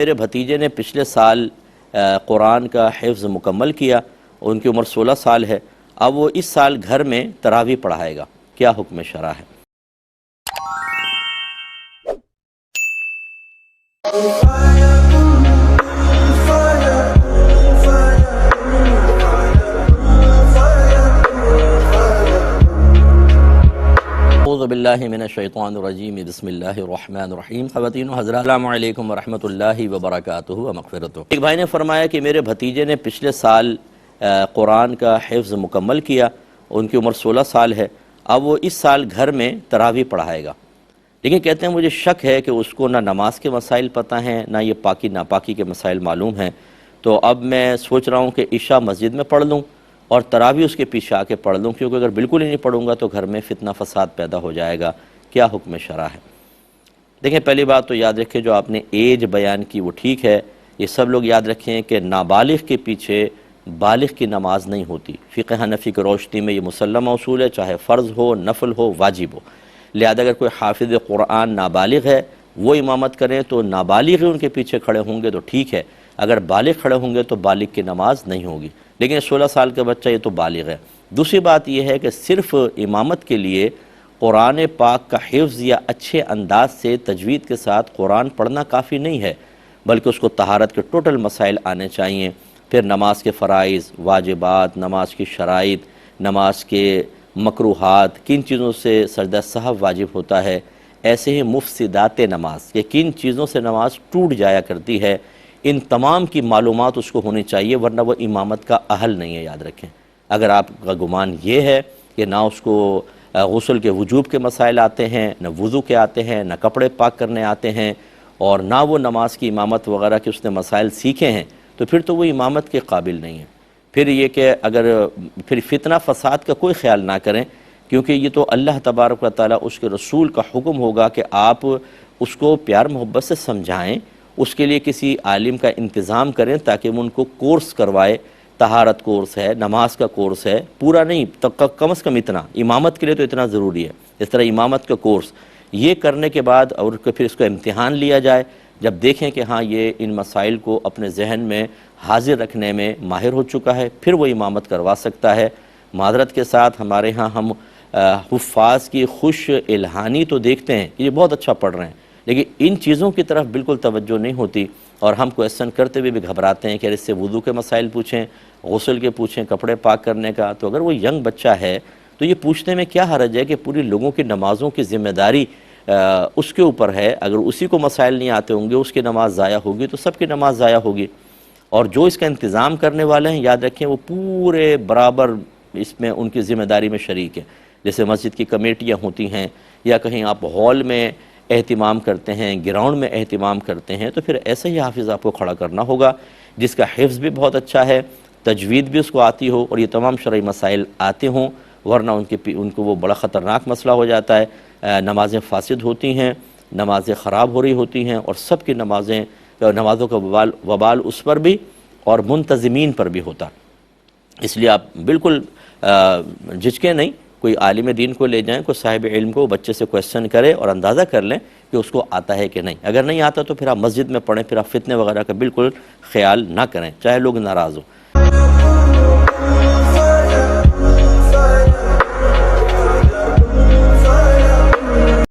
میرے بھتیجے نے پچھلے سال قرآن کا حفظ مکمل کیا، ان کی عمر 16 سال ہے۔ اب وہ اس سال گھر میں تراویح پڑھائے گا، کیا حکم شرع ہے؟ اعوذ باللہ من الشیطان الرجیم، بسم اللہ الرحمن الرحیم۔ خواتین و حضرات، السلام علیکم ورحمۃ اللہ وبرکاتہ و مغفرتہ۔ ایک بھائی نے فرمایا کہ میرے بھتیجے نے پچھلے سال قرآن کا حفظ مکمل کیا، ان کی عمر 16 سال ہے۔ اب وہ اس سال گھر میں تراویح پڑھائے گا، لیکن کہتے ہیں مجھے شک ہے کہ اس کو نہ نماز کے مسائل پتہ ہیں، نہ یہ پاکی ناپاکی کے مسائل معلوم ہیں۔ تو اب میں سوچ رہا ہوں کہ عشاء مسجد میں پڑھ لوں اور تراویح اس کے پیچھے آ کے پڑھ لوں، کیونکہ اگر بالکل ہی نہیں پڑھوں گا تو گھر میں فتنہ فساد پیدا ہو جائے گا، کیا حکم شرع ہے؟ دیکھیں، پہلی بات تو یاد رکھیں جو آپ نے ایج بیان کی وہ ٹھیک ہے، یہ سب لوگ یاد رکھیں کہ نابالغ کے پیچھے بالغ کی نماز نہیں ہوتی۔ فقہ حنفی کی روشنی میں یہ مسلمہ اصول ہے، چاہے فرض ہو، نفل ہو، واجب ہو۔ لہذا اگر کوئی حافظ قرآن نابالغ ہے وہ امامت کریں تو نابالغ ان کے پیچھے کھڑے ہوں گے تو ٹھیک ہے، اگر بالغ کھڑے ہوں گے تو بالغ کی نماز نہیں ہوگی۔ لیکن 16 سال کا بچہ یہ تو بالغ ہے۔ دوسری بات یہ ہے کہ صرف امامت کے لیے قرآن پاک کا حفظ یا اچھے انداز سے تجوید کے ساتھ قرآن پڑھنا کافی نہیں ہے، بلکہ اس کو طہارت کے ٹوٹل مسائل آنے چاہیے، پھر نماز کے فرائض، واجبات، نماز کی شرائط، نماز کے مکروہات، کن چیزوں سے سجدہ سہو واجب ہوتا ہے، ایسے ہی مفسدات نماز کہ کن چیزوں سے نماز ٹوٹ جایا کرتی ہے، ان تمام کی معلومات اس کو ہونی چاہیے، ورنہ وہ امامت کا اہل نہیں ہے۔ یاد رکھیں، اگر آپ کا گمان یہ ہے کہ نہ اس کو غسل کے وجوب کے مسائل آتے ہیں، نہ وضو کے آتے ہیں، نہ کپڑے پاک کرنے آتے ہیں، اور نہ وہ نماز کی امامت وغیرہ کے اس نے مسائل سیکھے ہیں، تو پھر تو وہ امامت کے قابل نہیں ہے۔ پھر یہ کہ اگر پھر فتنہ فساد کا کوئی خیال نہ کریں، کیونکہ یہ تو اللہ تبارک و تعالیٰ اس کے رسول کا حکم ہوگا کہ آپ اس کو پیار محبت سے سمجھائیں، اس کے لیے کسی عالم کا انتظام کریں تاکہ وہ ان کو کورس کروائے، طہارت کورس ہے، نماز کا کورس ہے، پورا نہیں، کم از کم اتنا، امامت کے لیے تو اتنا ضروری ہے۔ اس طرح امامت کا کورس یہ کرنے کے بعد اور پھر اس کو امتحان لیا جائے، جب دیکھیں کہ ہاں یہ ان مسائل کو اپنے ذہن میں حاضر رکھنے میں ماہر ہو چکا ہے، پھر وہ امامت کروا سکتا ہے۔ معذرت کے ساتھ ہمارے ہاں ہم حفاظ کی خوش الہانی تو دیکھتے ہیں کہ یہ بہت اچھا پڑھ رہے ہیں، لیکن ان چیزوں کی طرف بالکل توجہ نہیں ہوتی، اور ہم کویسچن کرتے ہوئے بھی گھبراتے ہیں کہ اس سے وضو کے مسائل پوچھیں، غسل کے پوچھیں، کپڑے پاک کرنے کا۔ تو اگر وہ ینگ بچہ ہے تو یہ پوچھنے میں کیا حرج ہے کہ پوری لوگوں کی نمازوں کی ذمہ داری اس کے اوپر ہے، اگر اسی کو مسائل نہیں آتے ہوں گے، اس کی نماز ضائع ہوگی تو سب کی نماز ضائع ہوگی۔ اور جو اس کا انتظام کرنے والے ہیں، یاد رکھیں وہ پورے برابر اس میں ان کی ذمہ داری میں شریک ہیں۔ جیسے مسجد کی کمیٹیاں ہوتی ہیں، یا کہیں آپ ہال میں اہتمام کرتے ہیں، گراؤنڈ میں اہتمام کرتے ہیں، تو پھر ایسا ہی حافظ آپ کو کھڑا کرنا ہوگا جس کا حفظ بھی بہت اچھا ہے، تجوید بھی اس کو آتی ہو، اور یہ تمام شرعی مسائل آتے ہوں، ورنہ ان کو وہ بڑا خطرناک مسئلہ ہو جاتا ہے۔ نمازیں فاسد ہوتی ہیں، نمازیں خراب ہو رہی ہوتی ہیں، اور سب کی نمازوں کا وبال اس پر بھی اور منتظمین پر بھی ہوتا۔ اس لیے آپ بالکل جھجکیں نہیں، کوئی عالم دین کو لے جائیں، کوئی صاحب علم کو بچے سے کویسچن کرے اور اندازہ کر لیں کہ اس کو آتا ہے کہ نہیں۔ اگر نہیں آتا تو پھر آپ مسجد میں پڑھیں، پھر آپ فتنے وغیرہ کا بالکل خیال نہ کریں، چاہے لوگ ناراض ہوں۔